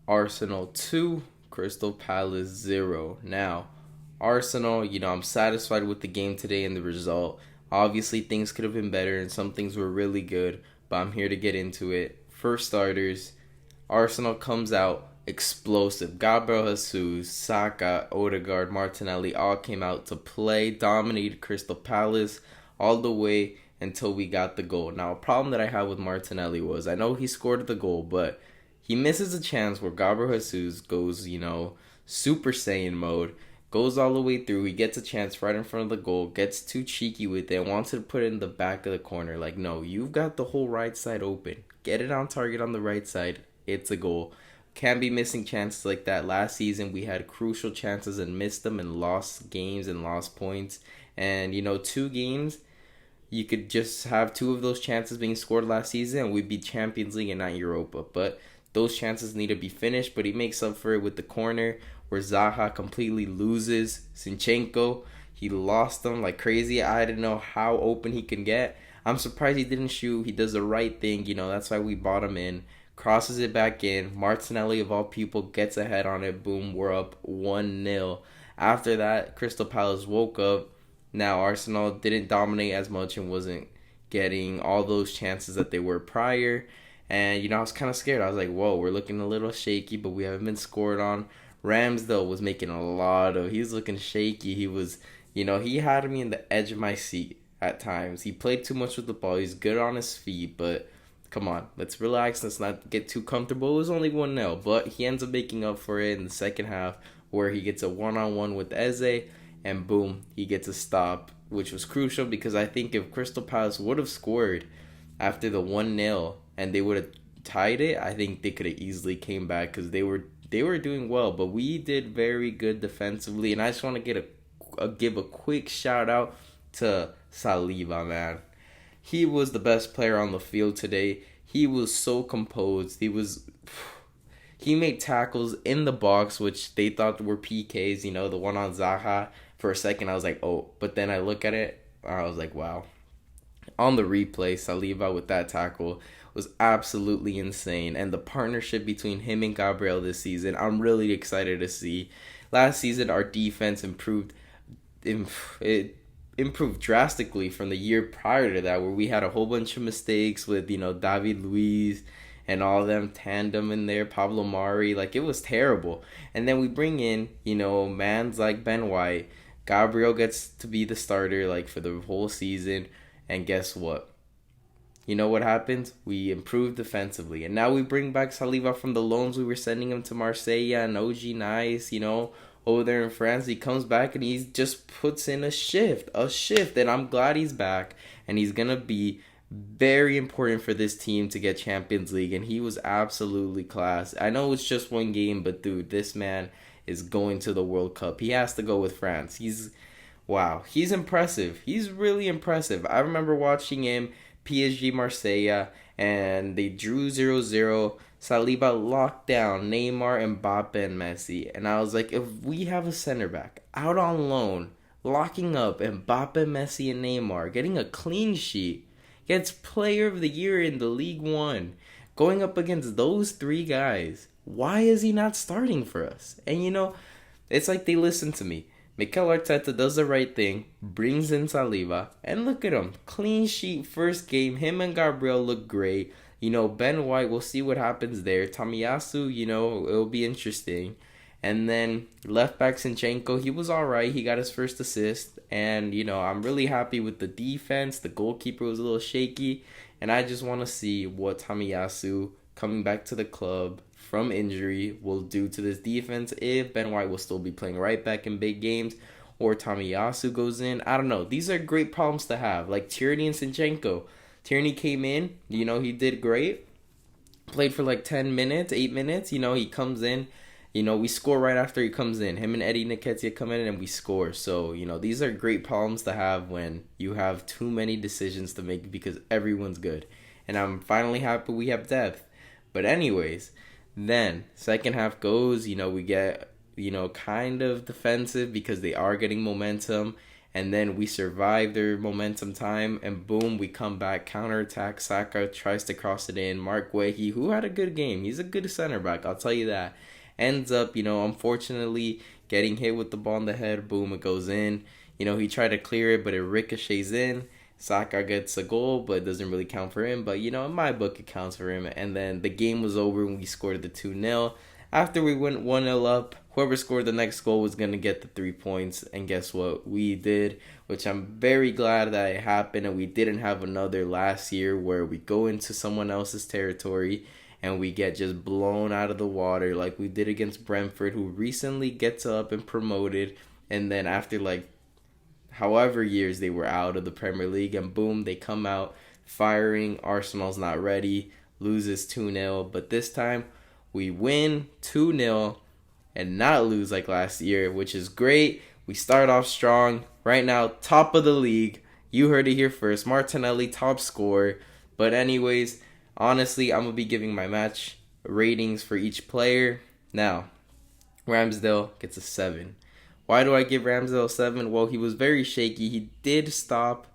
Arsenal 2, Crystal Palace 0. Now, Arsenal, I'm satisfied with the game today and the result. Obviously, things could have been better and some things were really good, but I'm here to get into it. For starters, Arsenal comes out explosive. Gabriel Jesus, Saka, Odegaard, Martinelli all came out to play, dominated Crystal Palace all the way until we got the goal. Now, a problem that I had with Martinelli was I know he scored the goal, but he misses a chance where Gabriel Jesus goes, Super Saiyan mode, goes all the way through. He gets a chance right in front of the goal, gets too cheeky with it, wants to put it in the back of the corner. Like, no, you've got the whole right side open. Get it on target on the right side. It's a goal. Can't be missing chances like that. Last season, we had crucial chances and missed them and lost games and lost points. And, 2 games, you could just have 2 of those chances being scored last season and we'd be Champions League and not Europa. But those chances need to be finished, but he makes up for it with the corner where Zaha completely loses Zinchenko. He lost them like crazy. I didn't know how open he can get. I'm surprised he didn't shoot. He does the right thing. That's why we bought him in. Crosses it back in. Martinelli, of all people, gets ahead on it. Boom, we're up 1-0. After that, Crystal Palace woke up. Now, Arsenal didn't dominate as much and wasn't getting all those chances that they were prior. And, I was kind of scared. I was like, whoa, we're looking a little shaky, but we haven't been scored on. Ramsdale was making he was looking shaky. He was, he had me in the edge of my seat at times. He played too much with the ball. He's good on his feet, but come on, let's relax. Let's not get too comfortable. It was only 1-0, but he ends up making up for it in the second half where he gets a one-on-one with Eze, and boom, he gets a stop, which was crucial because I think if Crystal Palace would have scored after the 1-0 and they would have tied it, I think they could have easily came back because they were doing well, but we did very good defensively. And I just want to give a quick shout out to Saliba, man. He was the best player on the field today. He was so composed. He made tackles in the box, which they thought were PKs. The one on Zaha. For a second, I was like, oh, but then I look at it, I was like, wow. On the replay, Saliba with that tackle was absolutely insane. And the partnership between him and Gabriel this season, I'm really excited to see. Last season, our defense improved drastically from the year prior to that, where we had a whole bunch of mistakes with, David Luiz and all of them tandem in there, Pablo Mari. Like, it was terrible. And then we bring in, mans like Ben White. Gabriel gets to be the starter, like, for the whole season. And guess what? You know what happens? We improve defensively. And now we bring back Saliba from the loans. We were sending him to Marseille and OG Nice, over there in France. He comes back and he just puts in a shift. And I'm glad he's back. And he's going to be very important for this team to get Champions League. And he was absolutely class. I know it's just 1 game, but dude, this man is going to the World Cup. He has to go with France. Wow, he's impressive. He's really impressive. I remember watching him, PSG Marseille, and they drew 0-0. Saliba locked down Neymar, Mbappe, and Messi. And I was like, if we have a center back out on loan, locking up Mbappe, Messi, and Neymar, getting a clean sheet, gets Player of the Year in the League One, going up against those 3 guys, why is he not starting for us? And it's like they listen to me. Mikel Arteta does the right thing, brings in Saliba, and look at him. Clean sheet first game. Him and Gabriel look great. Ben White, we'll see what happens there. Tomiyasu, it'll be interesting. And then left back Zinchenko, he was alright. He got his first assist. And, I'm really happy with the defense. The goalkeeper was a little shaky. And I just want to see what Tomiyasu, coming back to the club from injury, will do to this defense. If Ben White will still be playing right back in big games, or Tomiyasu goes in. I don't know. These are great problems to have. Like Tierney and Zinchenko. Tierney came in. He did great. Played for like 10 minutes, 8 minutes. He comes in. We score right after he comes in. Him and Eddie Nketiah come in and we score. So, these are great problems to have when you have too many decisions to make because everyone's good. And I'm finally happy we have depth. But anyways, then second half goes, we get, kind of defensive because they are getting momentum. and then we survive their momentum time, and boom, we come back, counterattack. Saka tries to cross it in. Mark Guehi, who had a good game, he's a good center back, I'll tell you that, ends up, unfortunately getting hit with the ball in the head. Boom, it goes in. He tried to clear it, but it ricochets in. Saka gets a goal, but it doesn't really count for him. But, in my book, it counts for him. And then the game was over when we scored the 2-0. After we went 1-0 up, whoever scored the next goal was going to get the 3 points. And guess what? We did, which I'm very glad that it happened. And we didn't have another last year where we go into someone else's territory and we get just blown out of the water like we did against Brentford, who recently gets up and promoted. And then after however years they were out of the Premier League, and boom, they come out firing. Arsenal's not ready, loses 2-0, but this time we win 2-0 and not lose like last year, which is great. We start off strong. Right now, top of the league. You heard it here first. Martinelli, top scorer. But anyways, honestly, I'm going to be giving my match ratings for each player. Now, Ramsdale gets a 7. Why do I give Ramsdale 7? Well, he was very shaky. He did stop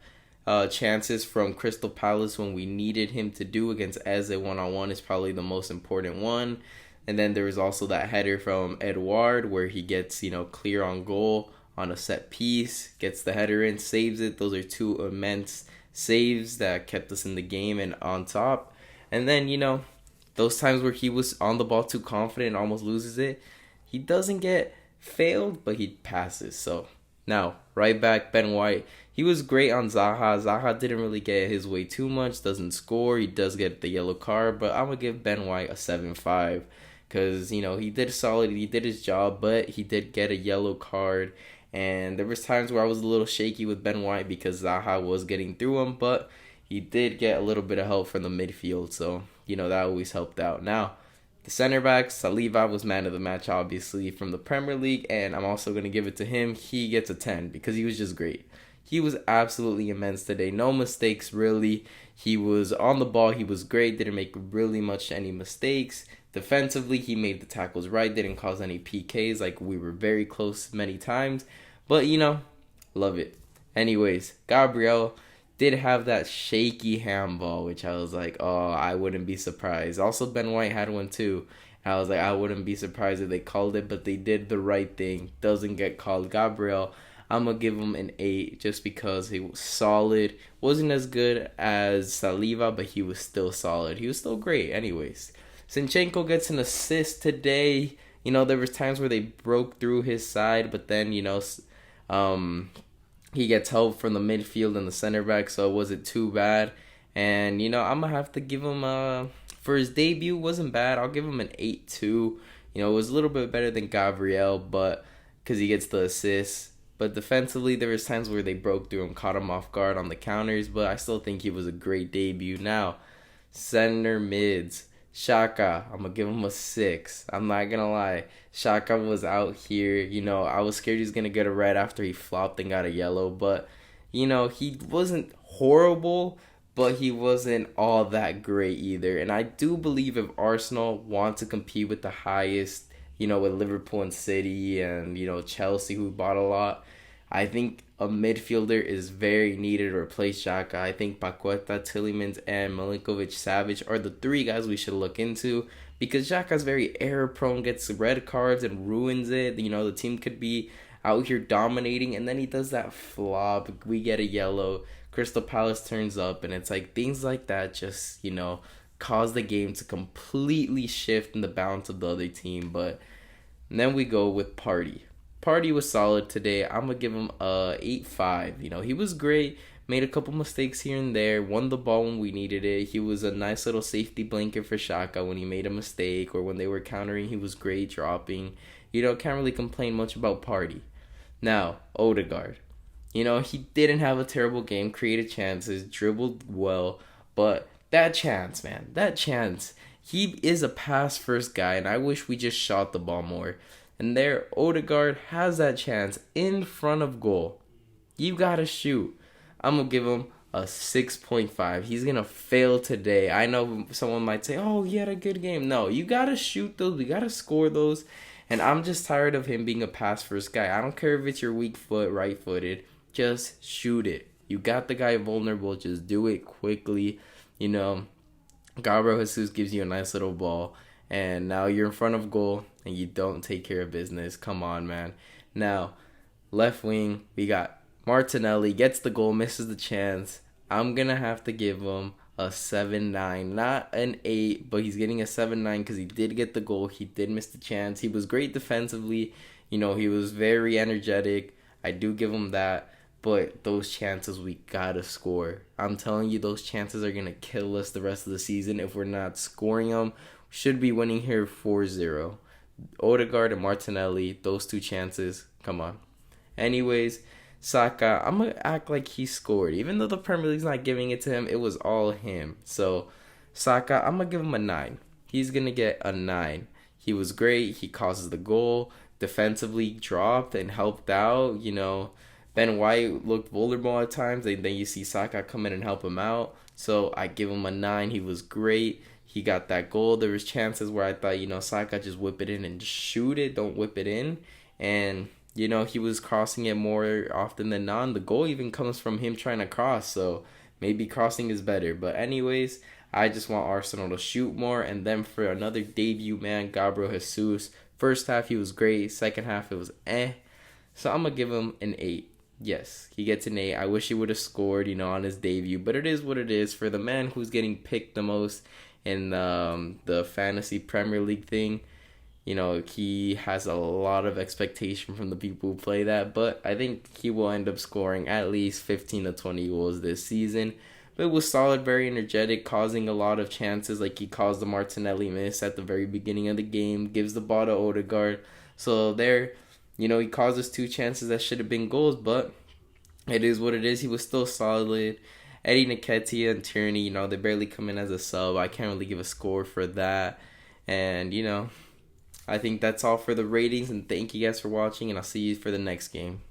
chances from Crystal Palace when we needed him to do. Against Eze one-on-one is probably the most important one. And then there was also that header from Odegaard where he gets, clear on goal on a set piece, gets the header in, saves it. Those are two immense saves that kept us in the game and on top. And then, those times where he was on the ball too confident and almost loses it, he doesn't get failed, but he passes. So now, right back, Ben White. He was great on Zaha. Zaha didn't really get his way too much, doesn't score. He does get the yellow card, but I'm going to give Ben White a 7.5 because, he did solid. He did his job, but he did get a yellow card. And there was times where I was a little shaky with Ben White because Zaha was getting through him, but he did get a little bit of help from the midfield. So, that always helped out. Now, the center back, Saliba, was man of the match, obviously, from the Premier League, and I'm also going to give it to him. He gets a 10 because he was just great. He was absolutely immense today. No mistakes, really. He was on the ball. He was great. Didn't make really much any mistakes. Defensively, he made the tackles right. Didn't cause any PKs. We were very close many times. But, love it. Anyways, Gabriel did have that shaky handball, which I was like, oh, I wouldn't be surprised. Also, Ben White had one too. I was like, I wouldn't be surprised if they called it, but they did the right thing. Doesn't get called. Gabriel, I'm going to give him an 8 just because he was solid. Wasn't as good as Saliba, but he was still solid. He was still great anyways. Zinchenko gets an assist today. There was times where they broke through his side, but then, he gets help from the midfield and the center back, so it wasn't too bad. And, I'm going to have to give him, for his debut, wasn't bad. I'll give him an 8 too. It was a little bit better than Gabriel, but because he gets the assist. But defensively, there was times where they broke through him, caught him off guard on the counters, but I still think he was a great debut. Now, center mids. Xhaka, I'm going to give him a 6. I'm not going to lie. Xhaka was out here. I was scared he was going to get a red after he flopped and got a yellow. But, he wasn't horrible, but he wasn't all that great either. And I do believe if Arsenal want to compete with the highest, with Liverpool and City and, Chelsea, who bought a lot, I think a midfielder is very needed to replace Xhaka. I think Paqueta, Tielemans, and Milinkovic-Savic are the 3 guys we should look into because Xhaka's very error-prone, gets red cards and ruins it. The team could be out here dominating, and then he does that flop. We get a yellow. Crystal Palace turns up, and it's things like that just, cause the game to completely shift in the balance of the other team. But then we go with Partey. Partey was solid today. I'm going to give him a 8.5. He was great. Made a couple mistakes here and there. Won the ball when we needed it. He was a nice little safety blanket for Xhaka when he made a mistake or when they were countering. He was great dropping. Can't really complain much about Partey. Now, Odegaard. He didn't have a terrible game. Created chances. Dribbled well. But that chance, man. That chance. He is a pass-first guy, and I wish we just shot the ball more. And there, Odegaard has that chance in front of goal. You gotta shoot. I'm gonna give him a 6.5. He's gonna fail today. I know someone might say, oh, he had a good game. No, you gotta shoot those. We gotta score those. And I'm just tired of him being a pass-first guy. I don't care if it's your weak foot, right-footed. Just shoot it. You got the guy vulnerable. Just do it quickly. You know, Gabriel Jesus gives you a nice little ball, and now you're in front of goal, and you don't take care of business. Come on, man. Now, left wing, we got Martinelli, gets the goal, misses the chance. I'm going to have to give him a 7-9. Not an 8, but he's getting a 7-9 because he did get the goal. He did miss the chance. He was great defensively. You know, he was very energetic. I do give him that. But those chances, we gotta score. I'm telling you, those chances are gonna kill us the rest of the season if we're not scoring them. We should be winning here 4-0. Odegaard and Martinelli, those two chances, come on. Anyways, Saka, I'm gonna act like he scored. Even though the Premier League's not giving it to him, it was all him. So, Saka, I'm gonna give him a 9. He's gonna get a 9. He was great. He causes the goal. Defensively dropped and helped out, you know. Ben White looked vulnerable at times, and then you see Saka come in and help him out. So I give him a 9. He was great. He got that goal. There was chances where I thought, you know, Saka just whip it in and just shoot it. Don't whip it in. And, you know, he was crossing it more often than not. The goal even comes from him trying to cross. So maybe crossing is better. But anyways, I just want Arsenal to shoot more. And then for another debut, man, Gabriel Jesus. First half, he was great. Second half, it was eh. So I'm going to give him an 8. Yes, he gets an 8. I wish he would have scored, you know, on his debut. But it is what it is. For the man who's getting picked the most in the fantasy Premier League thing, you know, he has a lot of expectation from the people who play that. But I think he will end up scoring at least 15 to 20 goals this season. But it was solid, very energetic, causing a lot of chances. Like he caused the Martinelli miss at the very beginning of the game. Gives the ball to Odegaard. So there... You know, he causes 2 chances that should have been goals, but it is what it is. He was still solid. Eddie Nketiah and Tierney, you know, they barely come in as a sub. I can't really give a score for that. And, you know, I think that's all for the ratings. And thank you guys for watching, and I'll see you for the next game.